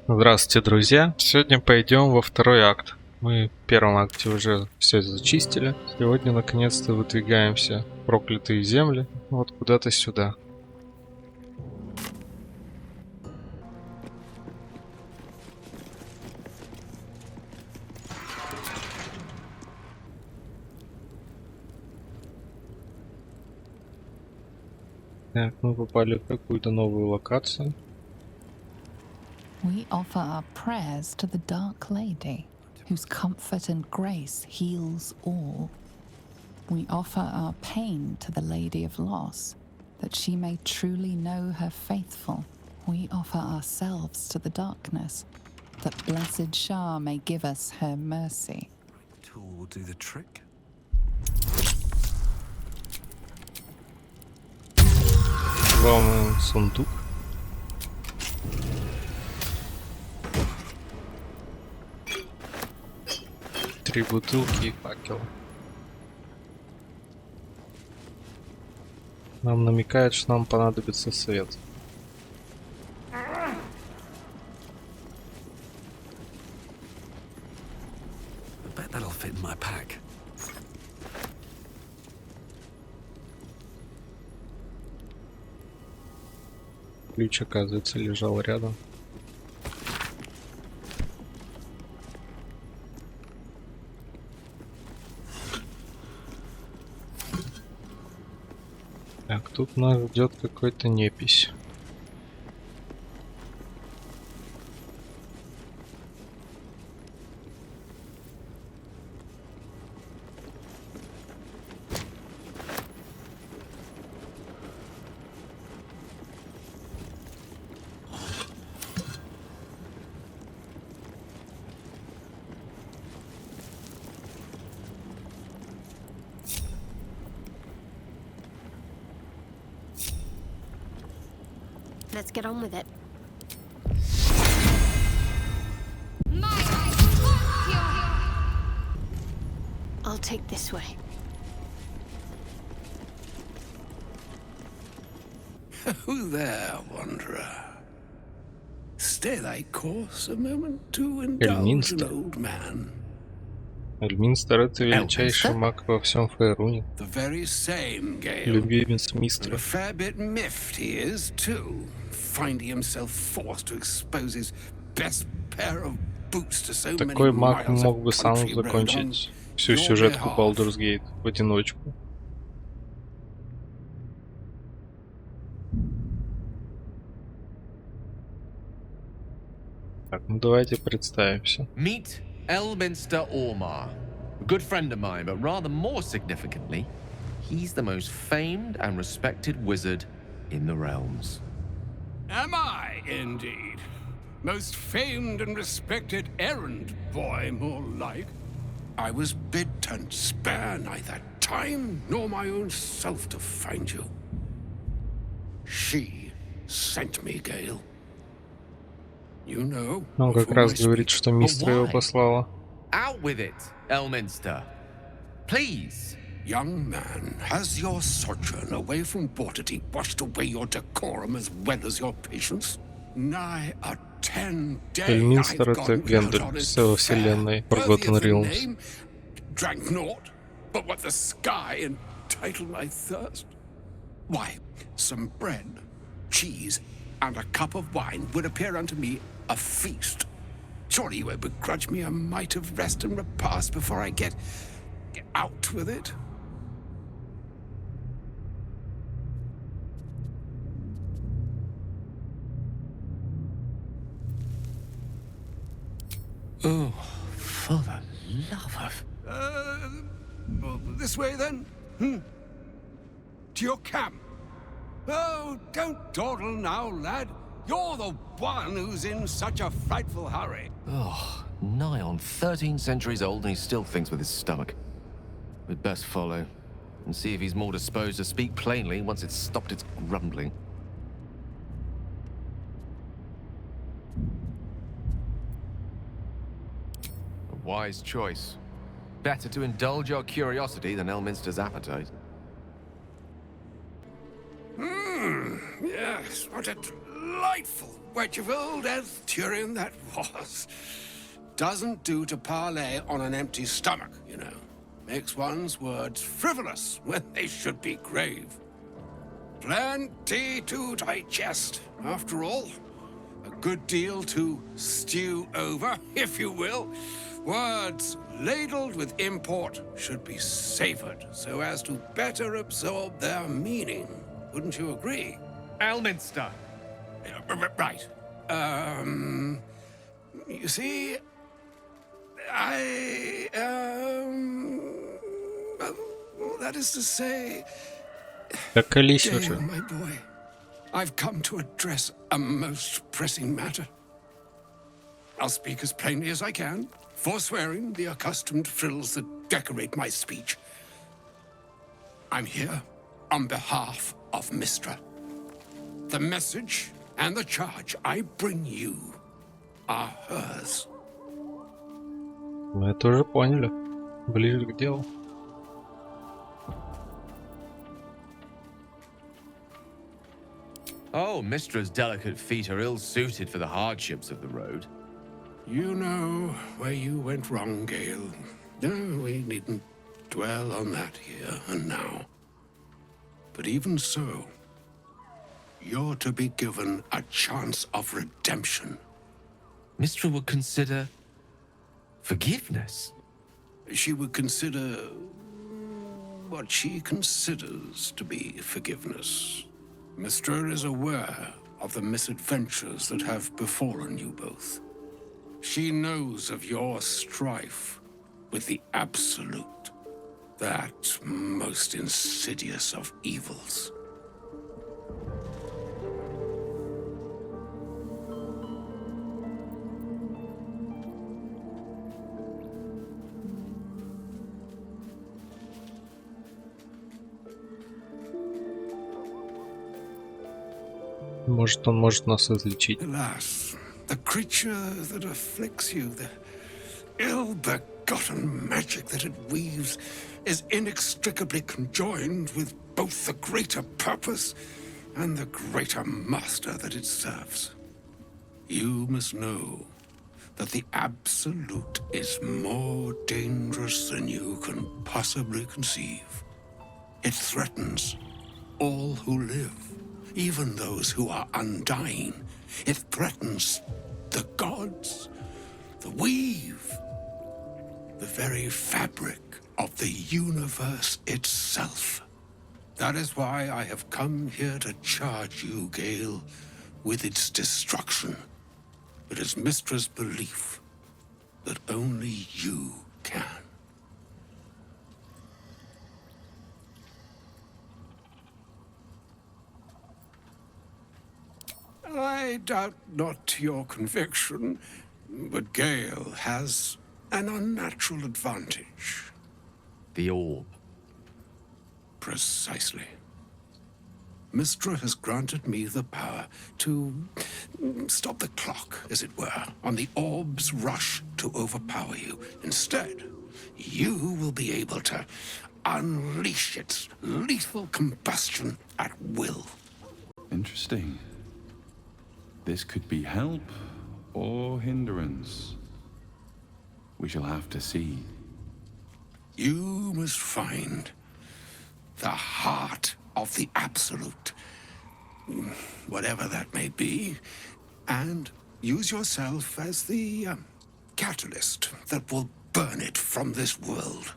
Здравствуйте, друзья! Сегодня пойдем во второй акт. Мы в первом акте уже все зачистили. Сегодня наконец-то выдвигаемся в проклятые земли, вот куда-то сюда. Так, мы попали в какую-то новую локацию. We offer our prayers to the Dark Lady, whose comfort and grace heals all. We offer our pain to the Lady of Loss, that she may truly know her faithful. We offer ourselves to the darkness, that blessed Shah may give us her mercy. Tool will do the trick. Главный сундук. Три бутылки и факел. Нам намекают, что нам понадобится свет. I bet that'll fit in my pack. Ключ, оказывается, лежал рядом. Так, тут нас ждет какой-то непись. Let's get on with it. I'll take this way. Who there, wanderer? Stay thy course a moment to indulge an old man. Эльминстер — это величайший маг во всем Faerûn. The very same, Gale. Любимец And Мистра. a fair bit miffed he is, too, finding himself forced to expose his best pair of boots to so many Такой маг miles мог of бы сам country road on закончить всю your сюжетку behalf. Baldur's Gate в одиночку. Так, ну давайте представимся. Meet Elminster Ormar, a good friend of mine, but rather more significantly, he's the most famed and respected wizard in the realms. Am I, indeed? Most famed and respected errand boy, more like. I was bid to spare neither time nor my own self to find you. She sent me, Gale. You know, Он как of раз whom I говорит, speak. что Мистра его why? послала. Out with it, Elminster. Please. Young man, has your sojourn away from Bortity washed away your decorum as well as your patience? Nigh a 10-day Эльминстер — I've это gone without Гендель honest с fare, вселенной worthy Forgotten of the Realms. name, drank naught but what the sky entitled my thirst. Why, some bread, cheese, and a cup of wine would appear unto me a feast. Surely you won't begrudge me a mite of rest and repast before I get out with it? Oh, for the love of... Well, this way then? To your camp? Oh, don't dawdle now, lad. You're the one who's in such a frightful hurry. Oh, nigh on 13 centuries old and he still thinks with his stomach. We'd best follow and see if he's more disposed to speak plainly once it's stopped its grumbling. A wise choice. Better to indulge your curiosity than Elminster's appetite. Yes, what a delightful wedge of old Arthurian that was. Doesn't do to parley on an empty stomach, you know. Makes one's words frivolous when they should be grave. Plenty to digest, after all. A good deal to stew over, if you will. Words ladled with import should be savored so as to better absorb their meaning. Wouldn't you agree? Elminster. Right. You see, that is to say, Как колись Gale, уже. my boy, I've come to address a most pressing matter. I'll speak as plainly as I can, forswearing the accustomed frills that decorate my speech. I'm here on behalf of Mystra. The message and the charge I bring you are hers. Мы это уже поняли. Ближе к делу. Oh, Mistra's delicate feet are ill-suited for the hardships of the road. You know where you went wrong, Gale. No, we needn't dwell on that here and now. But even so, you're to be given a chance of redemption. Mystra would consider forgiveness. She would consider what she considers to be forgiveness. Mystra is aware of the misadventures that have befallen you both. She knows of your strife with the Absolute, that most insidious of evils. Может, он может нас излечить. Alas, the creature that afflicts you, the ill-begotten magic that it weaves, is inextricably conjoined with both the greater purpose and the greater master that it serves. You must know that the Absolute is more dangerous than you can possibly conceive. It threatens all who live, even those who are undying. It threatens the gods, the weave, the very fabric of the universe itself. That is why I have come here to charge you, Gale, with its destruction. It is Mystra's belief that only you can. I doubt not your conviction, but Gale has an unnatural advantage. The orb. Precisely. Mystra has granted me the power to stop the clock, as it were, on the orb's rush to overpower you. Instead, you will be able to unleash its lethal combustion at will. Interesting. This could be help or hindrance. We shall have to see. You must find the heart of the Absolute, whatever that may be, and use yourself as the catalyst that will burn it from this world.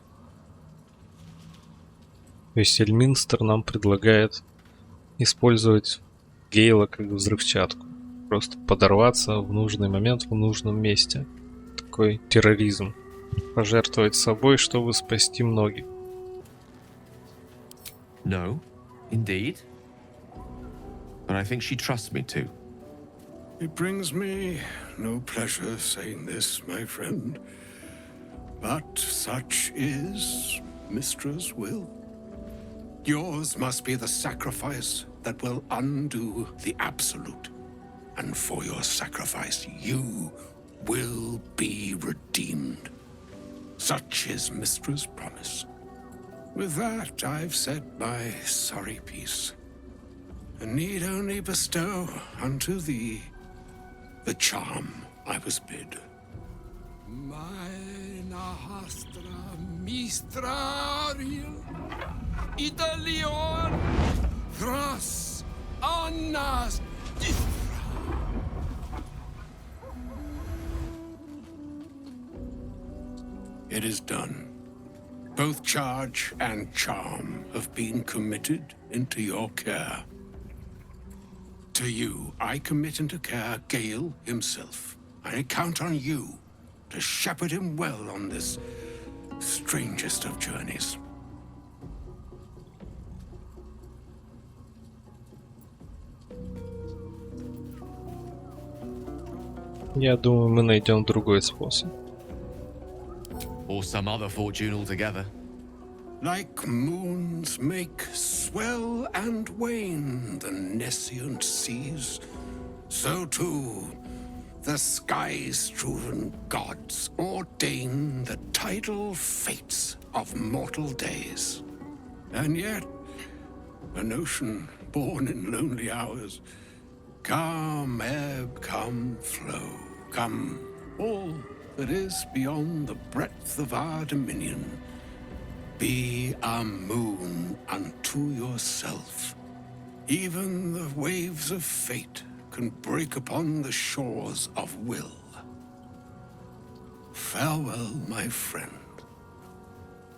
То есть Эльминстер нам предлагает использовать Гейла как взрывчатку. Просто подорваться в нужный момент в нужном месте. Такой терроризм. Пожертвовать собой, чтобы спасти многих. No, indeed. But I think she trusts me too. It brings me no pleasure saying this, my friend, but such is Mystra's will. Yours must be the sacrifice that will undo the Absolute. And for your sacrifice, you will be redeemed. Such is Mystra's promise. With that, I've said my sorry piece. and need only bestow unto thee the charm I was bid. Mina hastra Mystra Italion Thras Annas It is done. Both charge and charm have been committed into your care. To you, I commit into care Gale himself. I count on you to shepherd him well on this strangest of journeys. Я думаю, мы найдем другой способ. Or some other fortune altogether. Like moons make swell and wane the nescient seas, so too the sky-strewn gods ordain the tidal fates of mortal days. And yet, an ocean born in lonely hours, come ebb, come flow, come all that is beyond the breadth of our dominion. Be a moon unto yourself. Even the waves of fate can break upon the shores of will. Farewell, my friend.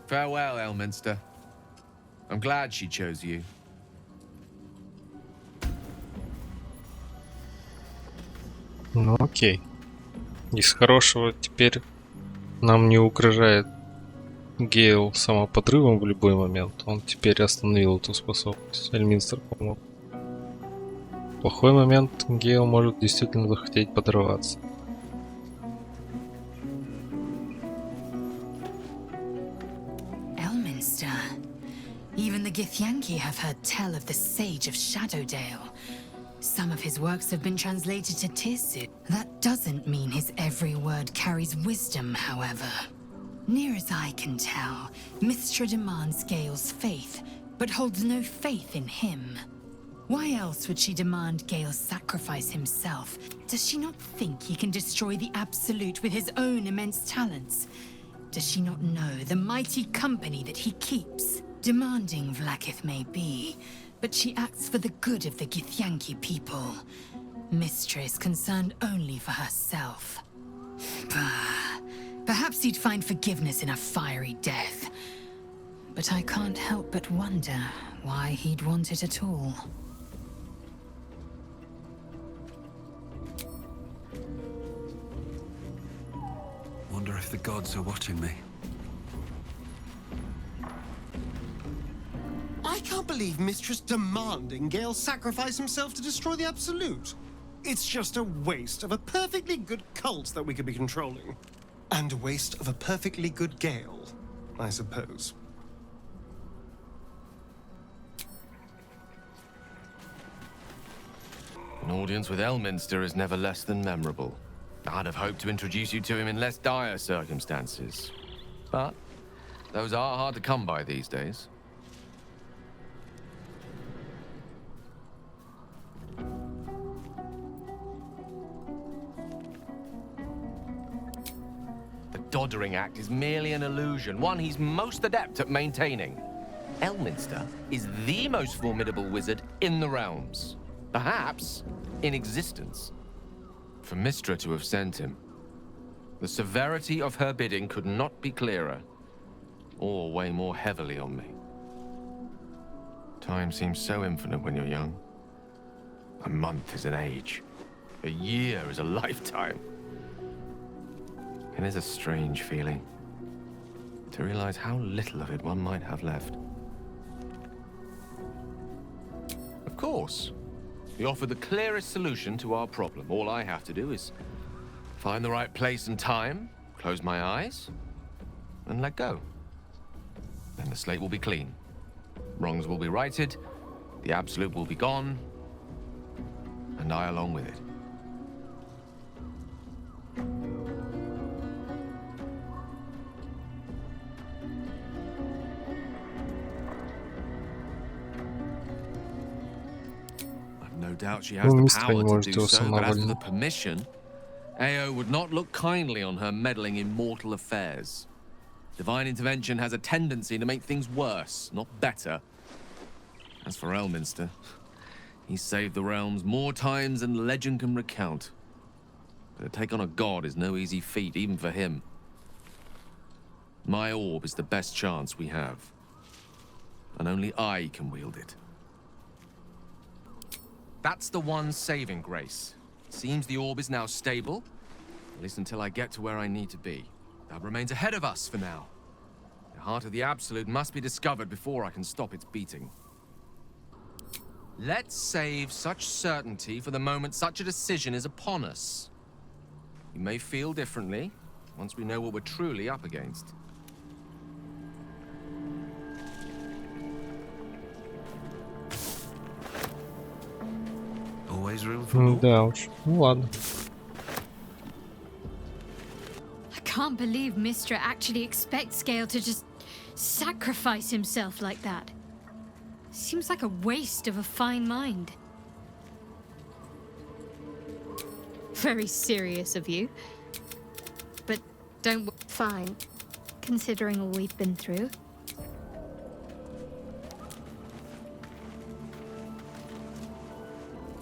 Farewell, Elminster. I'm glad she chose you. Ну окей. Из хорошего теперь нам не угрожает Гейл самоподрывом в любой момент. Он теперь остановил эту способность. Эльминстер помог. В плохой момент Гейл может действительно захотеть подорваться. Elminster. Even the Githyanki have heard tell of the Sage of Shadowdale. Some of his works have been translated to Tirsu. That doesn't mean his every word carries wisdom, however. Near as I can tell, Mystra demands Gale's faith, but holds no faith in him. Why else would she demand Gale sacrifice himself? Does she not think he can destroy the Absolute with his own immense talents? Does she not know the mighty company that he keeps? Demanding Vlaakith may be, but she acts for the good of the Githyanki people. Mystra is concerned only for herself. Bah. Perhaps he'd find forgiveness in a fiery death. But I can't help but wonder why he'd want it at all. Wonder if the gods are watching me. I can't believe Mistress demanding Gale sacrifice himself to destroy the Absolute. It's just a waste of a perfectly good cult that we could be controlling. And a waste of a perfectly good Gale, I suppose. An audience with Elminster is never less than memorable. I'd have hoped to introduce you to him in less dire circumstances. But those are hard to come by these days. The Doddering Act is merely an illusion, one he's most adept at maintaining. Elminster is the most formidable wizard in the realms. Perhaps in existence. For Mystra to have sent him, the severity of her bidding could not be clearer, or weigh more heavily on me. Time seems so infinite when you're young. A month is an age. A year is a lifetime. It is a strange feeling to realize how little of it one might have left. Of course, we offer the clearest solution to our problem. All I have to do is find the right place and time, close my eyes, and let go. Then the slate will be clean. Wrongs will be righted, the Absolute will be gone, and I along with it. No doubt she has Ну, the Мистра power не to может do его so, but as for the самовольно. permission, Ao would not look kindly on her meddling in mortal affairs. Divine intervention has a tendency to make things worse, not better. As for Elminster, he's saved the realms more times than legend can recount. But to take on a god is no easy feat, even for him. My orb is the best chance we have. And only I can wield it. That's the one saving grace. Seems the orb is now stable, at least until I get to where I need to be. That remains ahead of us for now. The heart of the Absolute must be discovered before I can stop its beating. Let's save such certainty for the moment such a decision is upon us. You may feel differently once we know what we're truly up against. Always room for more. Да уж. Ну ладно. I can't believe Mystra actually expects Gale to just sacrifice himself like that. Seems like a waste of a fine mind. Very serious of you. But don't... Fine, considering all we've been through.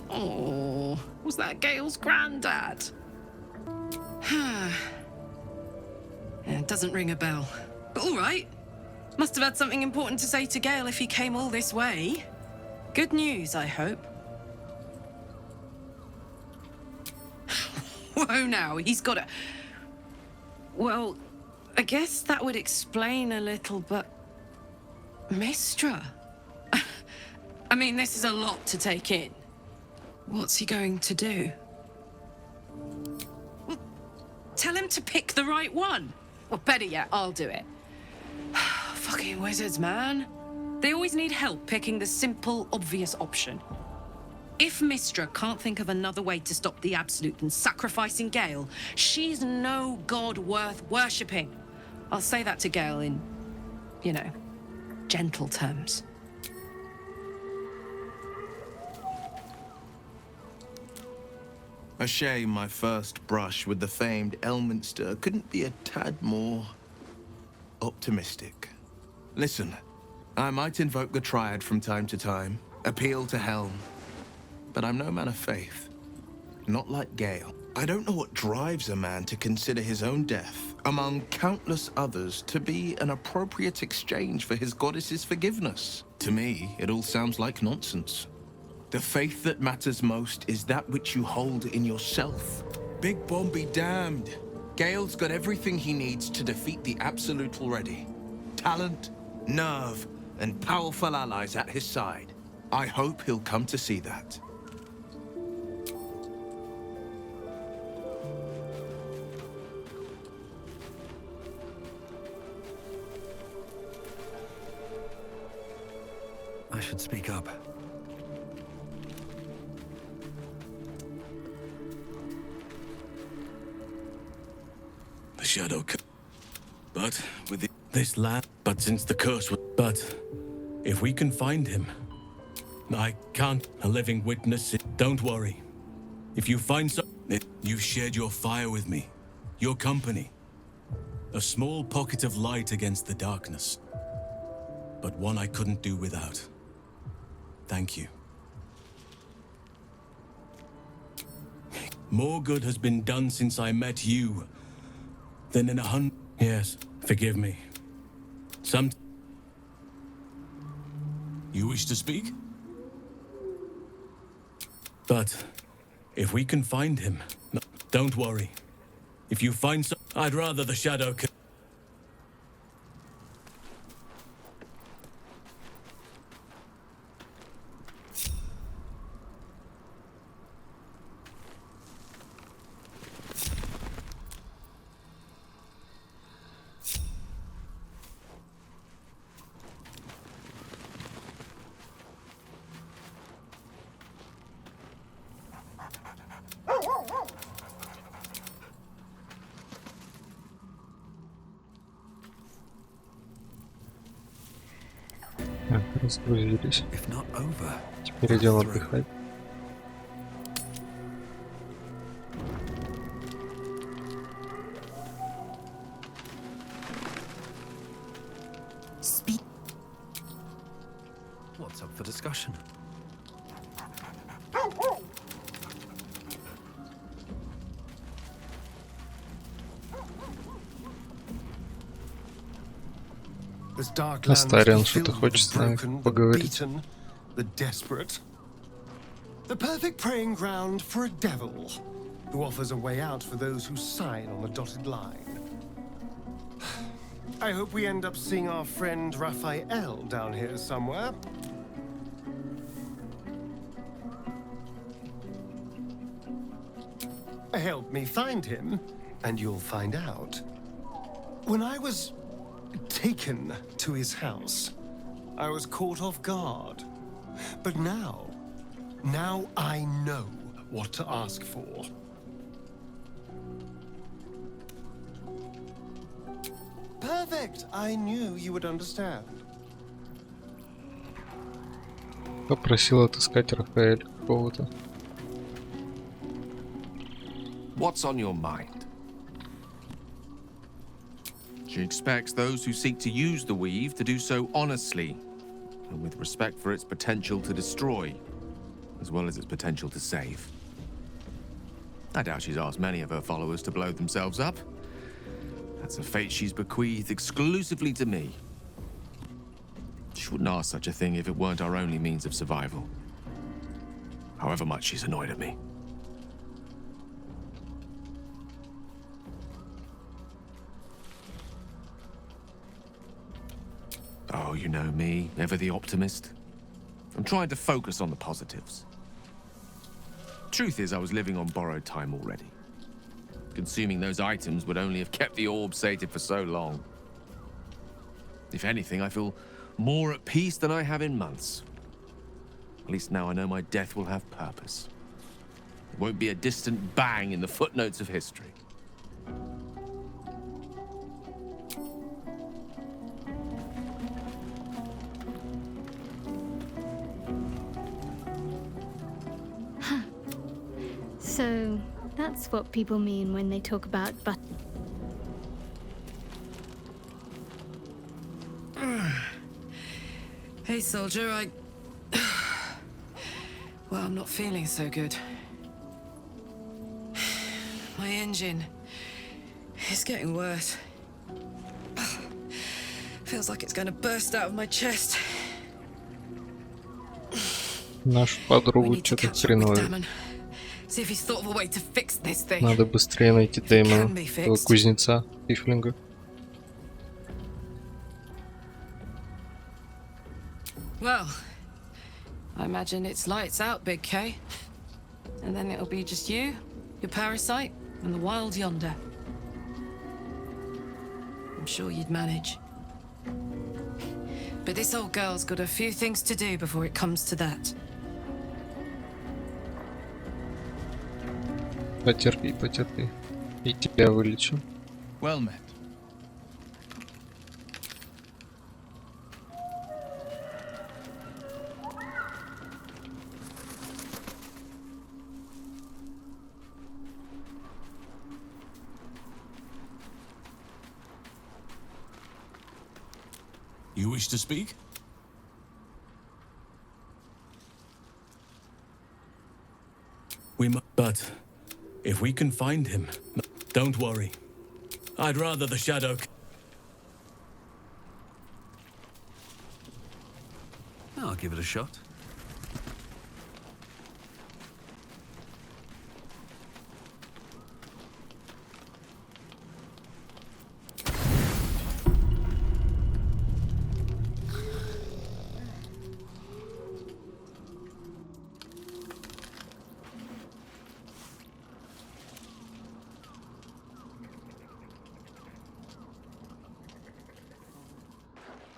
Oh, was that Gale's granddad? Yeah, it doesn't ring a bell. But all right. Must have had something important to say to Gale if he came all this way. Good news, I hope. Whoa now, he's got a... Well, I guess that would explain a little, but... Mystra? I mean, this is a lot to take in. What's he going to do? Well, tell him to pick the right one. Or better yet, I'll do it. Fucking wizards, man. They always need help picking the simple, obvious option. If Mystra can't think of another way to stop the Absolute than sacrificing Gale, she's no god worth worshipping. I'll say that to Gale in, you know, gentle terms. A shame my first brush with the famed Elminster couldn't be a tad more optimistic. Listen, I might invoke the Triad from time to time, appeal to Helm, but I'm no man of faith. Not like Gale. I don't know what drives a man to consider his own death, among countless others, to be an appropriate exchange for his goddess's forgiveness. To me, it all sounds like nonsense. The faith that matters most is that which you hold in yourself. Big Bomb be damned. Gale's got everything he needs to defeat the Absolute already. Talent, nerve, and powerful allies at his side. I hope he'll come to see that. I should speak up. The shadow, but with this land, but since the curse was, but if we can find him, I can't a living witness it. Don't worry. If you find you've shared your fire with me, your company, a small pocket of light against the darkness, but one I couldn't do without. Thank you. More good has been done since I met you than in 100. Yes, forgive me. You wish to speak? But if we can find him, no, don't worry. If you find I'd rather the shadow Так, разгрузились. If not over, Теперь идем отдыхать. This dark land Астариан must be что-то filled with хочет the с нами broken, the поговорить. beaten, the desperate. The perfect preying ground for a devil who offers a way out for those who sign on the dotted line. I hope we end up seeing our friend Raphael down here somewhere. Help me find him, and you'll find out. When I was taken to his house, I was caught off guard. But now I know what to ask for. Perfect! I knew you would understand. Попросил отыскать Рафаэля какого-то. What's on your mind? She expects those who seek to use the weave to do so honestly, and with respect for its potential to destroy, as well as its potential to save. I doubt she's asked many of her followers to blow themselves up. That's a fate she's bequeathed exclusively to me. She wouldn't ask such a thing if it weren't our only means of survival. However much she's annoyed at me. Oh, you know me, ever the optimist. I'm trying to focus on the positives. Truth is, I was living on borrowed time already. Consuming those items would only have kept the orb sated for so long. If anything, I feel more at peace than I have in months. At least now I know my death will have purpose. It won't be a distant bang in the footnotes of history. So, that's what people mean when they talk about Hey, soldier, well, I'm not feeling so good. My engine is getting worse. Feels like it's going to burst out of my chest. Нашу подругу что-то хреново. See if he's thought of a way to fix this thing. Надо быстрее найти Дэймона, этого кузнеца, Тифлинга. Well, I imagine it's lights out, Big K. And then it'll be just you, your parasite, and the wild yonder. I'm sure you'd manage. But this old girl's got a few things to do before it comes to that. Потерпи, потерпи. И тебя вылечу. Well met. You wish to speak? But if we can find him, don't worry. I'd rather the shadow. I'll give it a shot.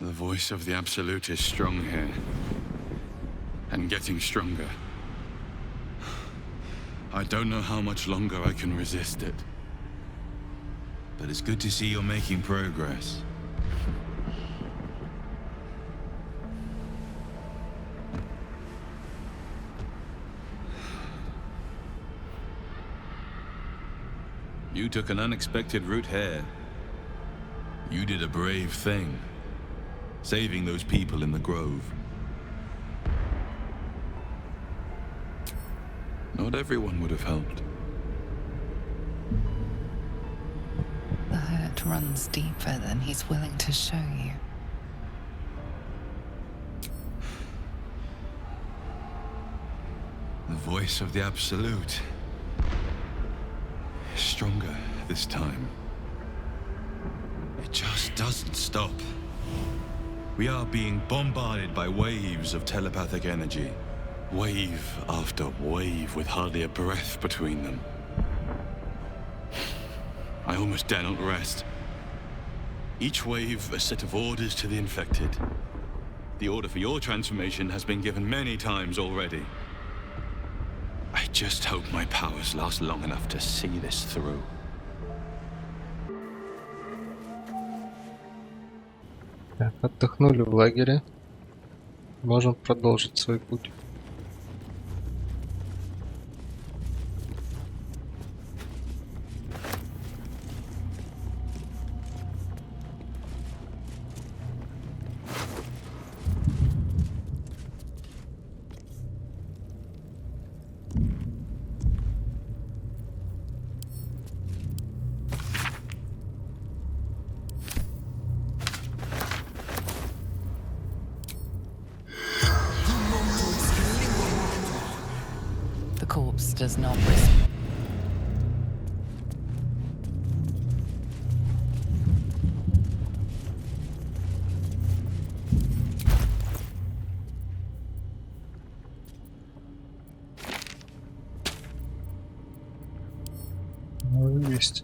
The voice of the Absolute is strong here. And getting stronger. I don't know how much longer I can resist it. But it's good to see you're making progress. You took an unexpected route here. You did a brave thing. Saving those people in the grove. Not everyone would have helped. The hurt runs deeper than he's willing to show you. The voice of the Absolute. Stronger this time. It just doesn't stop. We are being bombarded by waves of telepathic energy. Wave after wave with hardly a breath between them. I almost dare not rest. Each wave a set of orders to the infected. The order for your transformation has been given many times already. I just hope my powers last long enough to see this through. Так, отдохнули в лагере. Можем продолжить свой путь. The corpse does not respond. Ну, есть.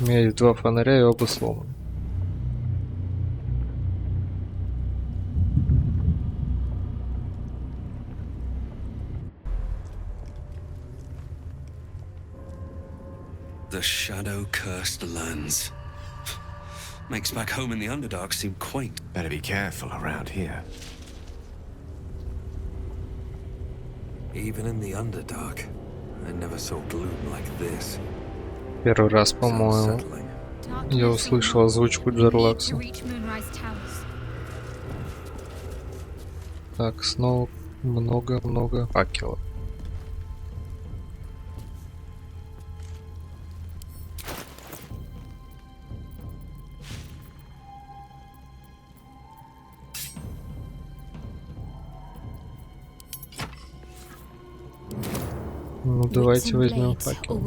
У меня есть 2 фонаря и оба сломаны. The shadow-cursed lands. Makes back home in the Underdark seem quaint. Better be careful around here. Even in the Underdark, I never saw gloom like this. Первый раз, по-моему, я услышал озвучку Джарлакса. Так, снова много-много факелов. Ну, давайте возьмем факел.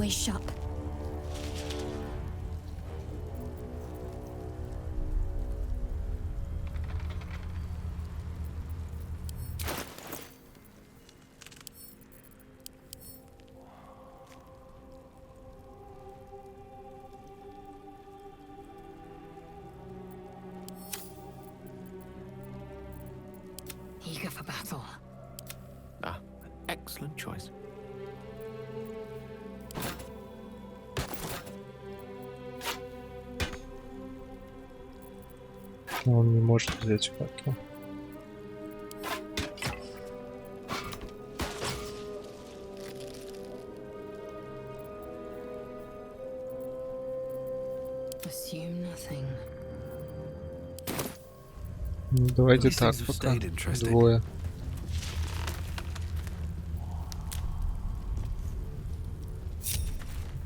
Eager for battle. Ah, an excellent choice. Он не может взять факел. Assume nothing. Ну, давайте так, пока двое.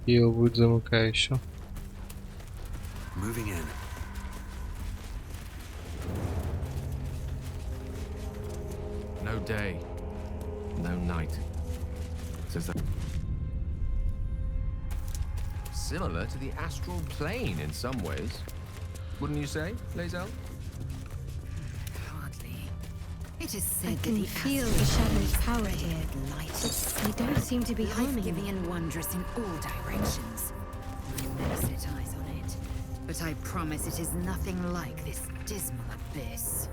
Гейл будет замыкающим. Moving in. No day, no night. Says that. Similar to the astral plane in some ways. Wouldn't you say, Lae'zel? Hardly. It is said I that can the feel astral the shadow's plane power is here. light. They don't seem to be harming Life-giving me. and wondrous in all directions. I've never set eyes on it, but I promise it is nothing like this dismal abyss.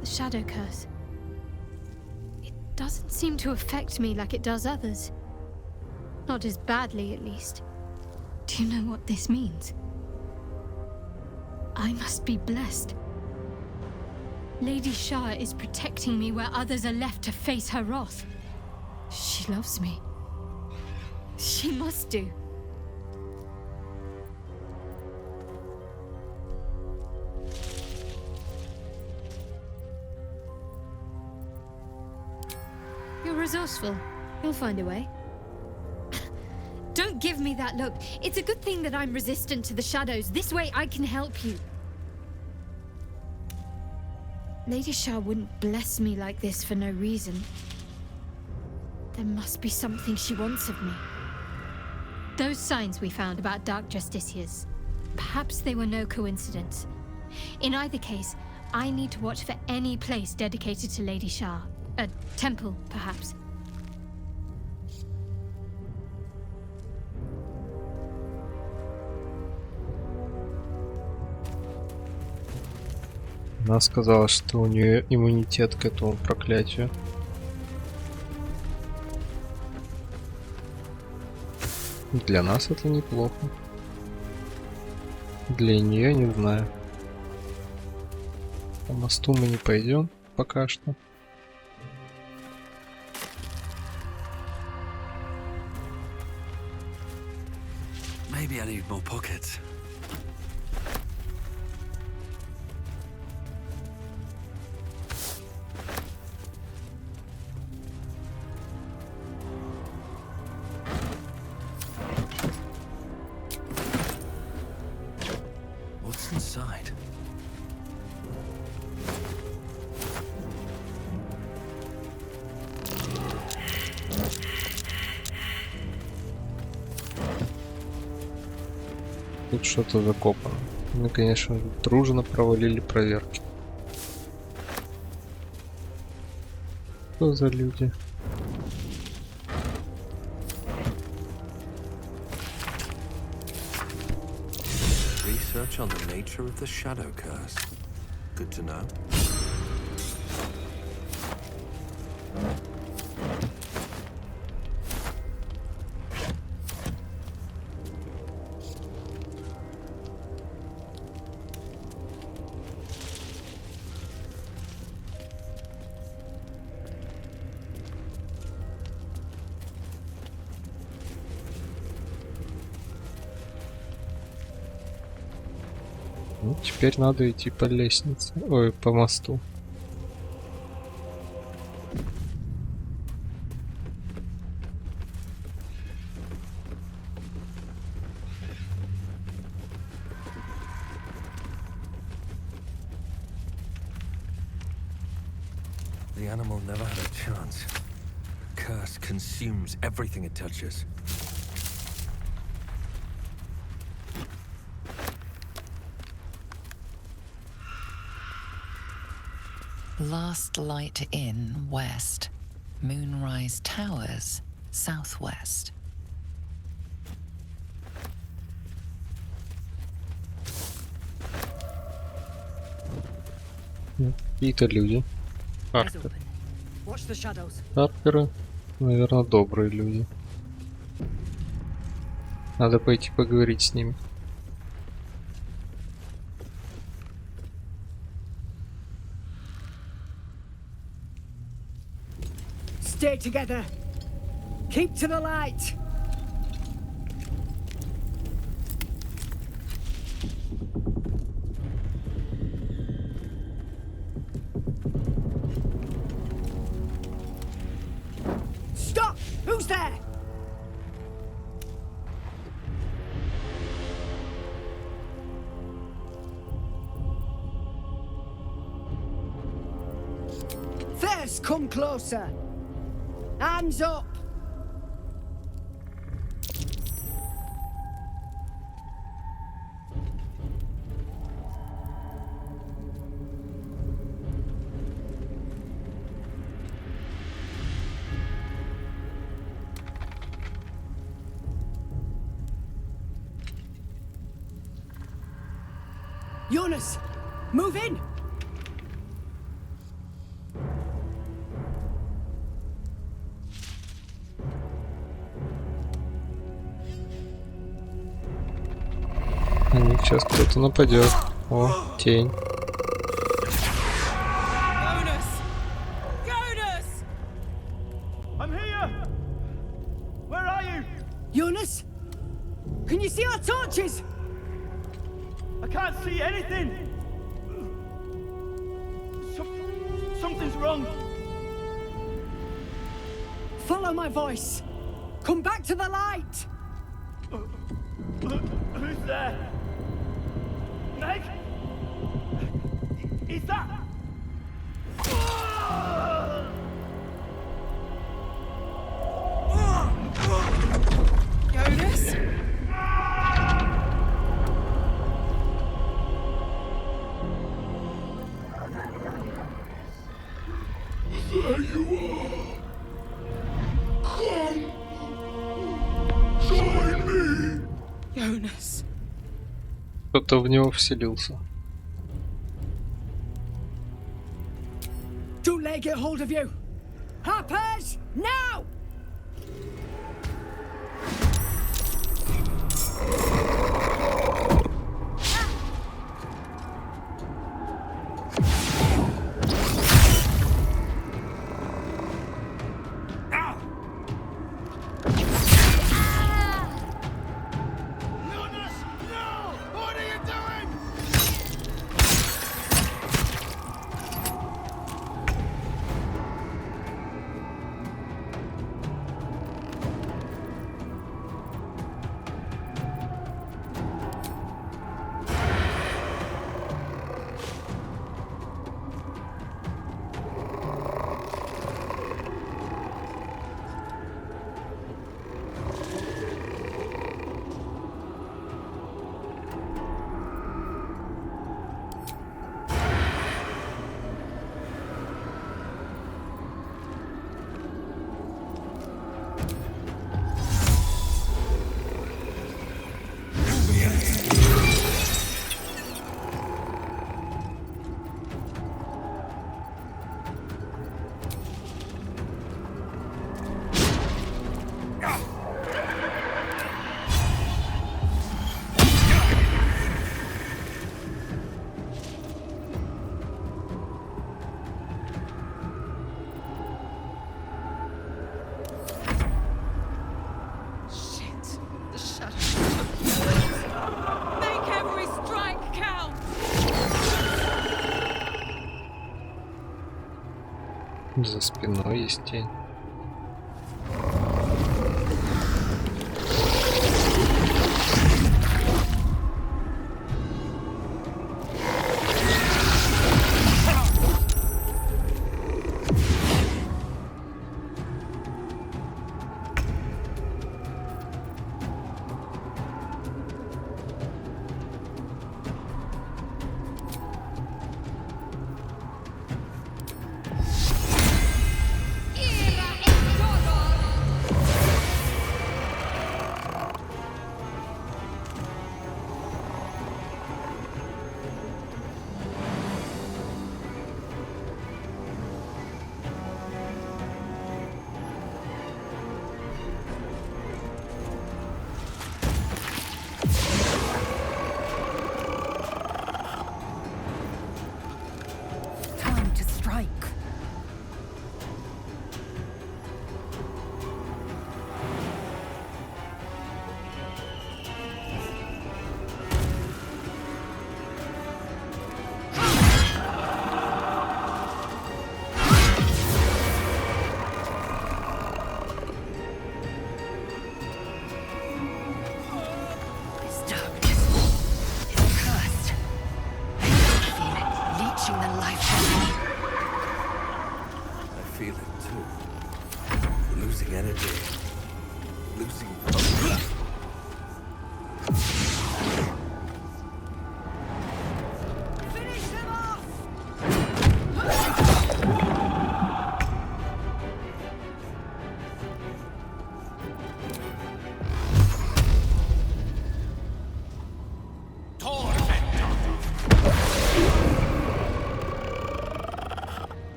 The shadow curse. It doesn't seem to affect me like it does others. Not as badly, at least. Do you know what this means? I must be blessed. Lady Shah is protecting me where others are left to face her wrath. She loves me. She must do. You're resourceful. You'll find a way. Don't Don't give me that look. It's a good thing that I'm resistant to the shadows. This way I can help you. Lady Shah wouldn't bless me like this for no reason. There must be something she wants of me. Those signs we found about Dark Justiciars, perhaps they were no coincidence. In either case, I need to watch for any place dedicated to Lady Shah. A temple, perhaps. Она сказала, что у нее иммунитет к этому проклятию. Для нас это неплохо. Для нее не знаю. По мосту мы не пойдем пока что. Maybe I need more pockets. What's inside? Тут что-то закопано. Мы, конечно, дружно провалили проверки. Что за люди? Research on the nature of the shadow curse. Good to know. Ну, теперь надо идти по лестнице. Ой, по мосту. The animal never had a chance. The curse consumes everything it touches. Last Light Inn, west. Moonrise Towers, southwest. Какие-то люди. Харпер. Харперы, наверное, добрые люди. Надо пойти поговорить с ними. Stay together. Keep to the light. Stop! Who's there? First, come closer. Hands up! Jonas, move in! На них сейчас кто-то нападет. О, тень. Jonas? Can you see our torches? I can't see anything. Something's wrong. Follow my voice. Come back to the light. Who's there? Meg? Is that? Jonas? There you are. Come. Join me. Jonas. Кто-то в него вселился. Don't let it get hold of you! Harpers! Now! За спиной есть тень.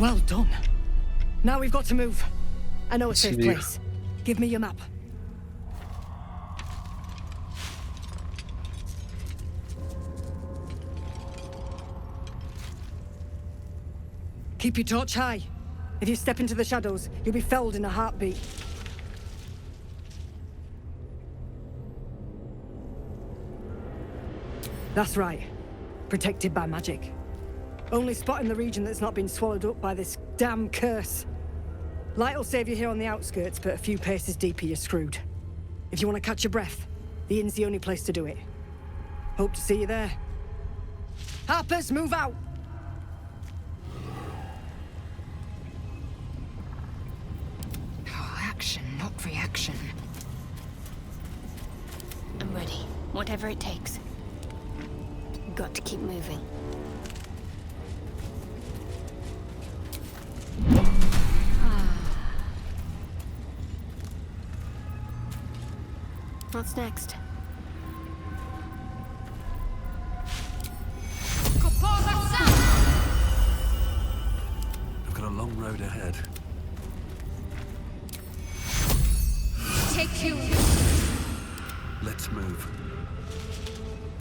Well done. Now we've got to move. I know a safe Clear. place. Give me your map. Keep your torch high. If you step into the shadows, you'll be felled in a heartbeat. That's right. Protected by magic. Only spot in the region that's not been swallowed up by this damn curse. Light will save you here on the outskirts, but a few paces deeper you're screwed. If you want to catch your breath, the inn's the only place to do it. Hope to see you there. Harpers, move out! Oh, action, not reaction. I'm ready. Whatever it takes. Got to keep moving. What's next? I've got a long road ahead. Take you. Let's move.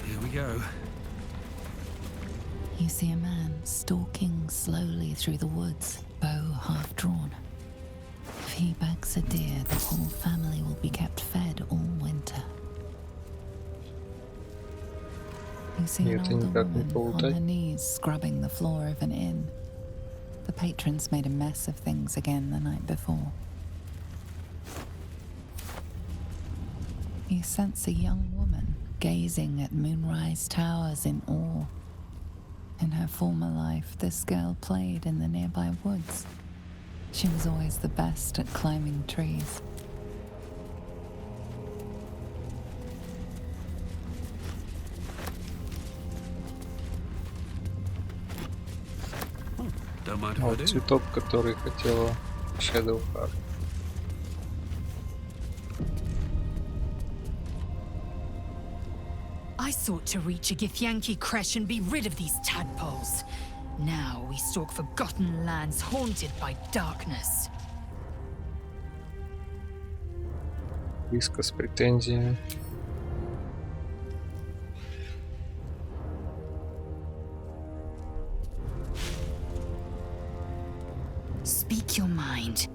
Here we go. You see a man stalking slowly through the woods, bow half drawn. If he bags a deer, the whole family will be kept fed all winter. You see an older woman on her knees scrubbing the floor of an inn. The patrons made a mess of things again the night before. You sense a young woman gazing at moonrise towers in awe. In her former life, this girl played in the nearby woods. She was always the best at climbing trees. Don't mind if I Вот do. цветок, который хотела Shadowheart. I sought to reach a Githyanki creche and be rid of these tadpoles. Now we stalk forgotten lands haunted by darkness. Близко с претензиями. Speak your mind.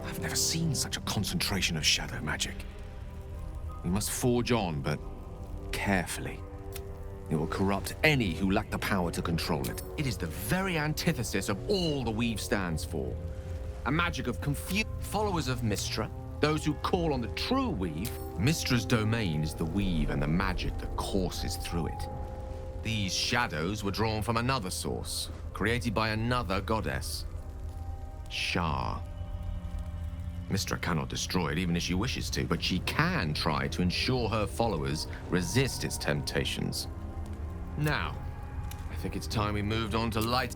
I've never seen such a concentration of shadow magic. We must forge on, but carefully. It will corrupt any who lack the power to control it. It is the very antithesis of all the Weave stands for. A magic of confusion. Followers of Mystra, those who call on the true Weave. Mystra's domain is the Weave and the magic that courses through it. These shadows were drawn from another source, created by another goddess. Shah. Mystra cannot destroy it even if she wishes to, but she can try to ensure her followers resist its temptations. Now, I think it's time we moved on to light.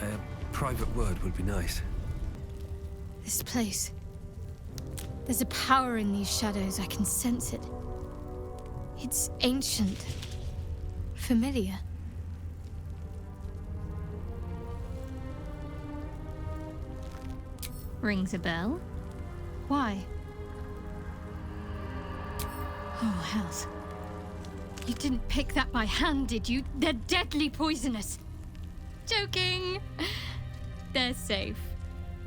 A private word would be nice. This place. There's a power in these shadows. I can sense it. It's ancient. Familiar. Rings a bell? Why? Oh, hells. You didn't pick that by hand, did you? They're deadly poisonous. Joking! They're safe.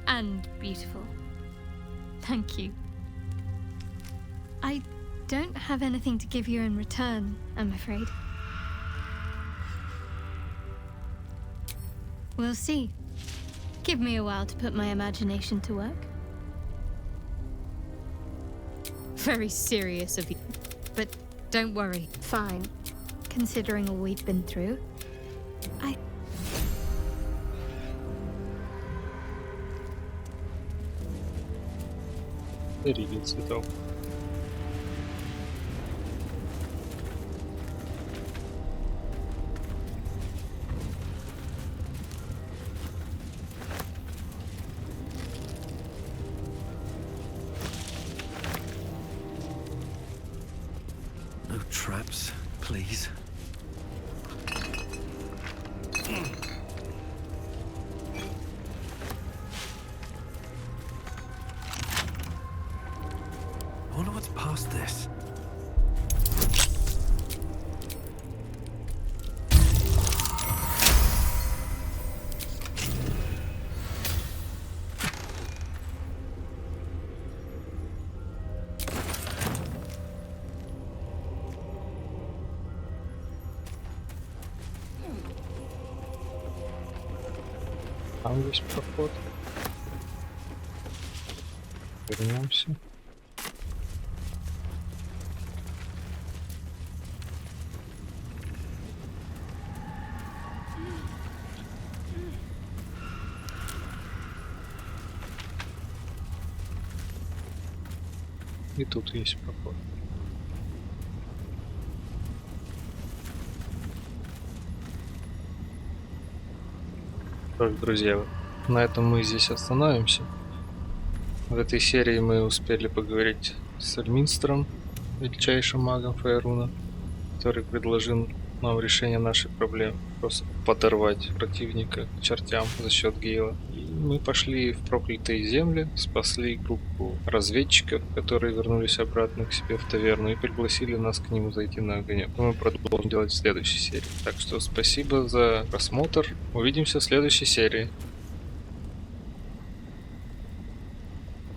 And beautiful. Thank you. I don't have anything to give you in return, I'm afraid. We'll see. Give me a while to put my imagination to work. Very serious of you. But don't worry. Fine. Considering all we've been through. Береги цветов. No traps please. I wonder what's past this. Там есть проход. Вернемся. И тут есть проход. Что ж, друзья, на этом мы здесь остановимся. В этой серии мы успели поговорить с Эльминстером, величайшим магом Фаеруна, который предложил нам решение нашей проблемы. Просто подорвать противника к чертям за счет Гейла. И мы пошли в проклятые земли, спасли группу разведчиков, которые вернулись обратно к себе в таверну и пригласили нас к нему зайти на огонек. Мы продолжим делать в следующей серии. Так что спасибо за просмотр. Увидимся в следующей серии.